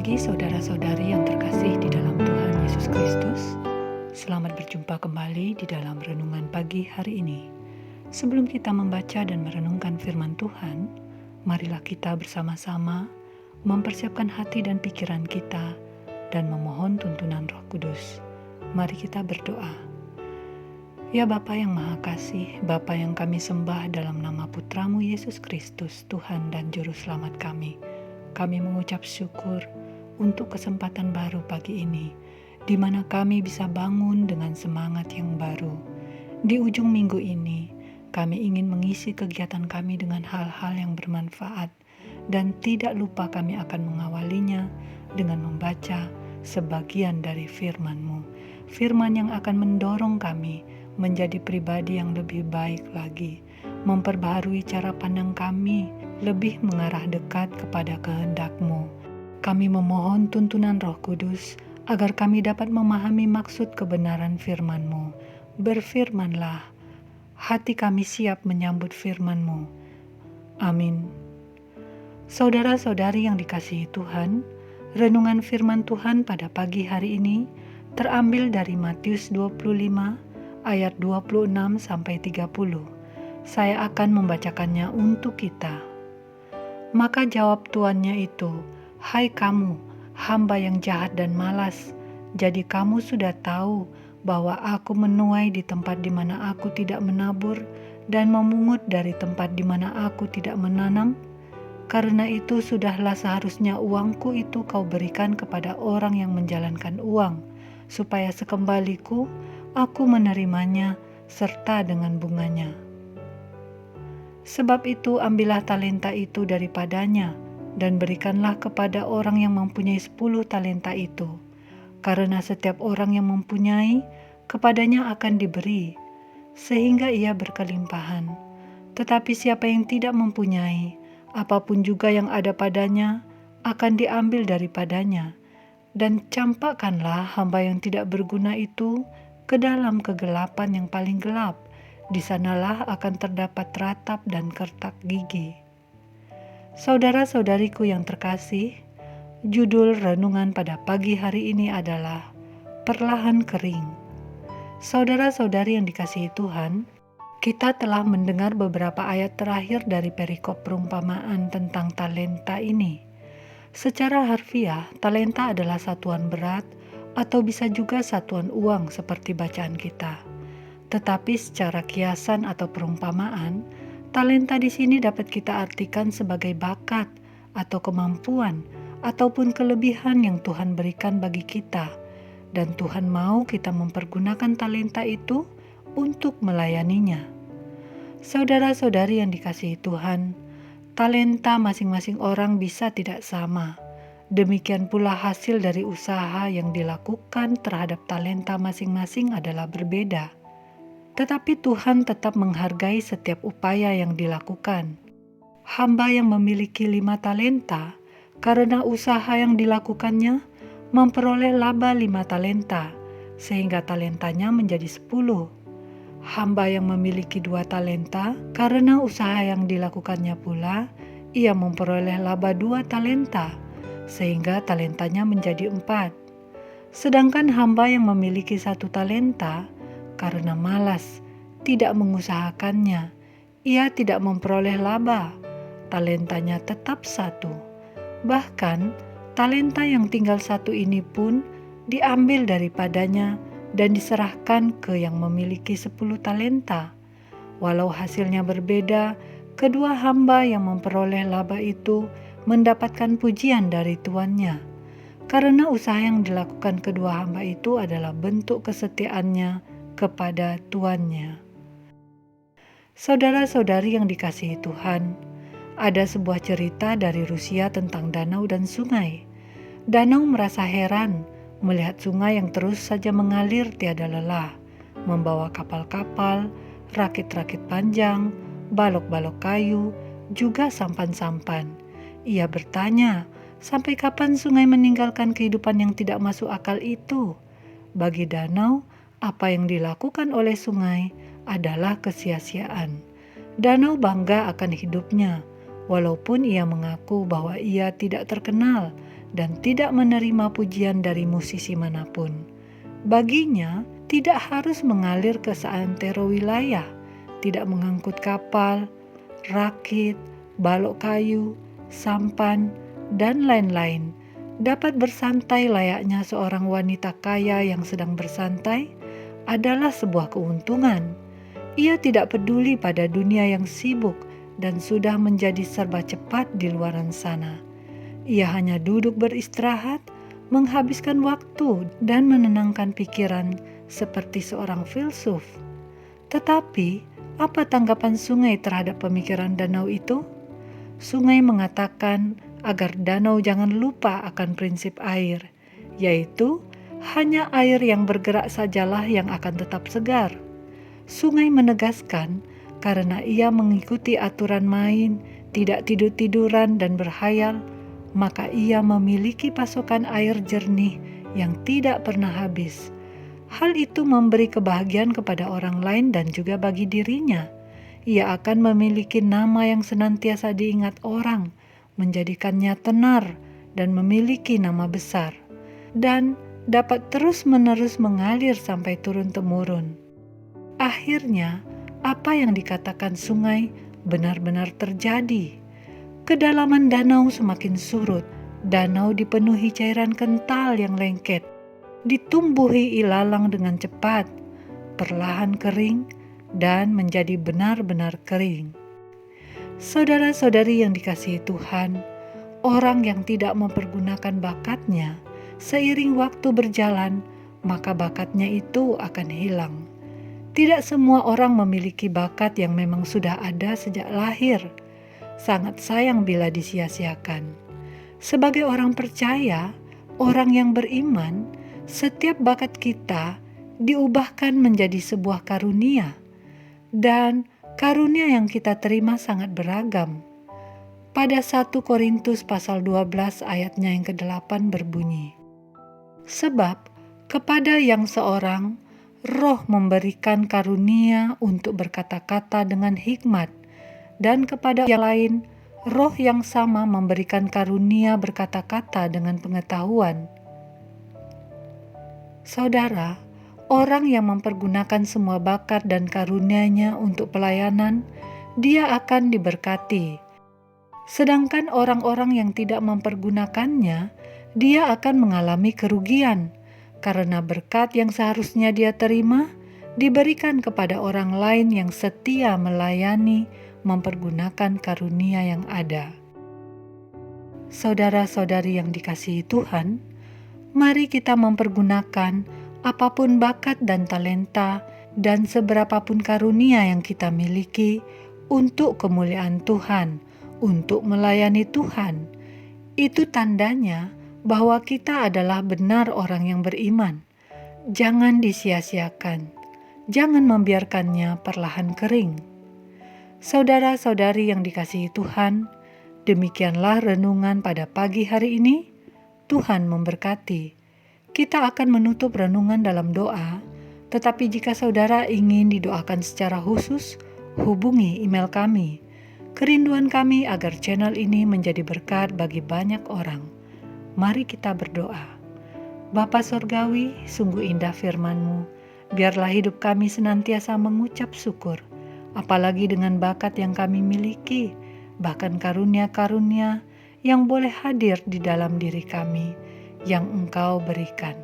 pagi saudara-saudari yang terkasih di dalam Tuhan Yesus Kristus. Selamat berjumpa kembali di dalam renungan pagi hari ini. Sebelum kita membaca dan merenungkan firman Tuhan, marilah kita bersama-sama mempersiapkan hati dan pikiran kita dan memohon tuntunan Roh Kudus. Mari kita berdoa. Ya Bapa yang Maha Kasih, Bapa yang kami sembah dalam nama Putramu Yesus Kristus, Tuhan dan Juru Selamat kami mengucap syukur untuk kesempatan baru pagi ini, di mana kami bisa bangun dengan semangat yang baru. Di ujung minggu ini, kami ingin mengisi kegiatan kami dengan hal-hal yang bermanfaat, dan tidak lupa kami akan mengawalinya dengan membaca sebagian dari firman-Mu. Firman yang akan mendorong kami menjadi pribadi yang lebih baik lagi, memperbaharui cara pandang kami, lebih mengarah dekat kepada kehendak-Mu. Kami memohon tuntunan Roh Kudus agar kami dapat memahami maksud kebenaran firman-Mu. Berfirmanlah, hati kami siap menyambut firman-Mu. Amin. Saudara-saudari yang dikasihi Tuhan, renungan firman Tuhan pada pagi hari ini terambil dari Matius 25 ayat 26 sampai 30. Saya akan membacakannya untuk kita. Maka jawab tuannya itu, "Hai kamu, hamba yang jahat dan malas, jadi kamu sudah tahu bahwa aku menuai di tempat di mana aku tidak menabur dan memungut dari tempat di mana aku tidak menanam? Karena itu sudahlah seharusnya uangku itu kau berikan kepada orang yang menjalankan uang, supaya sekembaliku aku menerimanya serta dengan bunganya. Sebab itu ambillah talenta itu daripadanya dan berikanlah kepada orang yang mempunyai 10 talenta itu. Karena setiap orang yang mempunyai, kepadanya akan diberi, sehingga ia berkelimpahan. Tetapi siapa yang tidak mempunyai, apapun juga yang ada padanya, akan diambil daripadanya. Dan campakkanlah hamba yang tidak berguna itu ke dalam kegelapan yang paling gelap. Di sanalah akan terdapat ratap dan kertak gigi." Saudara-saudariku yang terkasih, judul renungan pada pagi hari ini adalah Perlahan Kering. Saudara-saudari yang dikasihi Tuhan, kita telah mendengar beberapa ayat terakhir dari perikop perumpamaan tentang talenta ini. Secara harfiah, talenta adalah satuan berat atau bisa juga satuan uang seperti bacaan kita. Tetapi secara kiasan atau perumpamaan, talenta di sini dapat kita artikan sebagai bakat atau kemampuan ataupun kelebihan yang Tuhan berikan bagi kita. Dan Tuhan mau kita mempergunakan talenta itu untuk melayaninya. Saudara-saudari yang dikasihi Tuhan, talenta masing-masing orang bisa tidak sama. Demikian pula hasil dari usaha yang dilakukan terhadap talenta masing-masing adalah berbeda. Tetapi Tuhan tetap menghargai setiap upaya yang dilakukan. Hamba yang memiliki 5 talenta, karena usaha yang dilakukannya, memperoleh laba 5 talenta, sehingga talentanya menjadi 10. Hamba yang memiliki 2 talenta, karena usaha yang dilakukannya pula, ia memperoleh laba 2 talenta, sehingga talentanya menjadi 4. Sedangkan hamba yang memiliki 1 talenta, karena malas, tidak mengusahakannya, ia tidak memperoleh laba, talentanya tetap 1. Bahkan, talenta yang tinggal 1 ini pun diambil daripadanya dan diserahkan ke yang memiliki 10 talenta. Walau hasilnya berbeda, kedua hamba yang memperoleh laba itu mendapatkan pujian dari tuannya, karena usaha yang dilakukan kedua hamba itu adalah bentuk kesetiaannya kepada tuannya. Saudara-saudari yang dikasihi Tuhan, ada sebuah cerita dari Rusia tentang danau dan sungai. Danau merasa heran melihat sungai yang terus saja mengalir tiada lelah, membawa kapal-kapal, rakit-rakit panjang, balok-balok kayu, juga sampan-sampan. Ia bertanya, sampai kapan sungai meninggalkan kehidupan yang tidak masuk akal itu? Bagi danau, apa yang dilakukan oleh sungai adalah kesia-siaan. Danau bangga akan hidupnya, walaupun ia mengaku bahwa ia tidak terkenal dan tidak menerima pujian dari musisi manapun. Baginya, tidak harus mengalir ke seantero wilayah, tidak mengangkut kapal, rakit, balok kayu, sampan, dan lain-lain. Dapat bersantai layaknya seorang wanita kaya yang sedang bersantai adalah sebuah keuntungan. Ia tidak peduli pada dunia yang sibuk dan sudah menjadi serba cepat di luaran sana. Ia hanya duduk beristirahat, menghabiskan waktu dan menenangkan pikiran seperti seorang filsuf. Tetapi, apa tanggapan sungai terhadap pemikiran danau itu? Sungai mengatakan agar danau jangan lupa akan prinsip air, yaitu hanya air yang bergerak sajalah yang akan tetap segar. Sungai menegaskan karena ia mengikuti aturan main, tidak tidur-tiduran dan berhayal, maka ia memiliki pasokan air jernih yang tidak pernah habis. Hal itu memberi kebahagiaan kepada orang lain dan juga bagi dirinya. Ia akan memiliki nama yang senantiasa diingat orang, menjadikannya tenar dan memiliki nama besar, dan dapat terus-menerus mengalir sampai turun-temurun. Akhirnya, apa yang dikatakan sungai benar-benar terjadi. Kedalaman danau semakin surut, danau dipenuhi cairan kental yang lengket, ditumbuhi ilalang dengan cepat, perlahan kering, dan menjadi benar-benar kering. Saudara-saudari yang dikasihi Tuhan, orang yang tidak mempergunakan bakatnya, seiring waktu berjalan, maka bakatnya itu akan hilang. Tidak semua orang memiliki bakat yang memang sudah ada sejak lahir. Sangat sayang bila disia-siakan. Sebagai orang percaya, orang yang beriman, setiap bakat kita diubahkan menjadi sebuah karunia. Dan karunia yang kita terima sangat beragam. Pada 1 Korintus pasal 12 ayatnya yang ke-8 berbunyi, "Sebab kepada yang seorang, Roh memberikan karunia untuk berkata-kata dengan hikmat, dan kepada yang lain, Roh yang sama memberikan karunia berkata-kata dengan pengetahuan." Saudara, orang yang mempergunakan semua bakat dan karunia-Nya untuk pelayanan, dia akan diberkati. Sedangkan orang-orang yang tidak mempergunakannya, dia akan mengalami kerugian, karena berkat yang seharusnya dia terima diberikan kepada orang lain yang setia melayani, mempergunakan karunia yang ada. Saudara-saudari yang dikasihi Tuhan, mari kita mempergunakan apapun bakat dan talenta dan seberapapun karunia yang kita miliki untuk kemuliaan Tuhan, untuk melayani Tuhan. Itu tandanya bahwa kita adalah benar orang yang beriman. Jangan disia-siakan. Jangan membiarkannya perlahan kering. Saudara-saudari yang dikasihi Tuhan, demikianlah renungan pada pagi hari ini. Tuhan memberkati. Kita akan menutup renungan dalam doa, tetapi jika saudara ingin didoakan secara khusus, hubungi email kami. Kerinduan kami agar channel ini menjadi berkat bagi banyak orang. Mari kita berdoa. Bapa Sorgawi, sungguh indah firman-Mu. Biarlah hidup kami senantiasa mengucap syukur, apalagi dengan bakat yang kami miliki, bahkan karunia-karunia yang boleh hadir di dalam diri kami, yang Engkau berikan.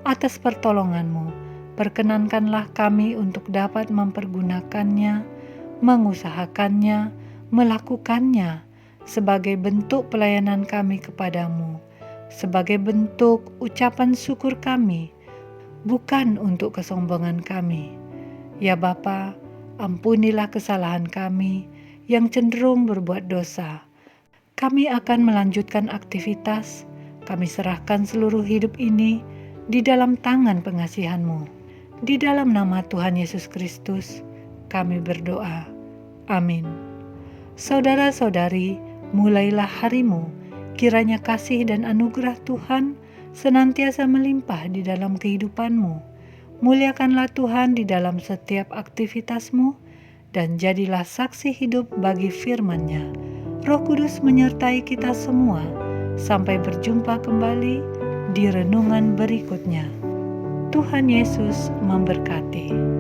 Atas pertolongan-Mu, perkenankanlah kami untuk dapat mempergunakannya, mengusahakannya, melakukannya sebagai bentuk pelayanan kami kepadamu, sebagai bentuk ucapan syukur kami, bukan untuk kesombongan kami. Ya Bapa, ampunilah kesalahan kami yang cenderung berbuat dosa. Kami akan melanjutkan aktivitas, kami serahkan seluruh hidup ini di dalam tangan pengasihan-Mu. Di dalam nama Tuhan Yesus Kristus, kami berdoa. Amin. Saudara-saudari, mulailah harimu. Kiranya kasih dan anugerah Tuhan senantiasa melimpah di dalam kehidupanmu. Muliakanlah Tuhan di dalam setiap aktivitasmu, dan jadilah saksi hidup bagi firman-Nya. Roh Kudus menyertai kita semua. Sampai berjumpa kembali di renungan berikutnya. Tuhan Yesus memberkati.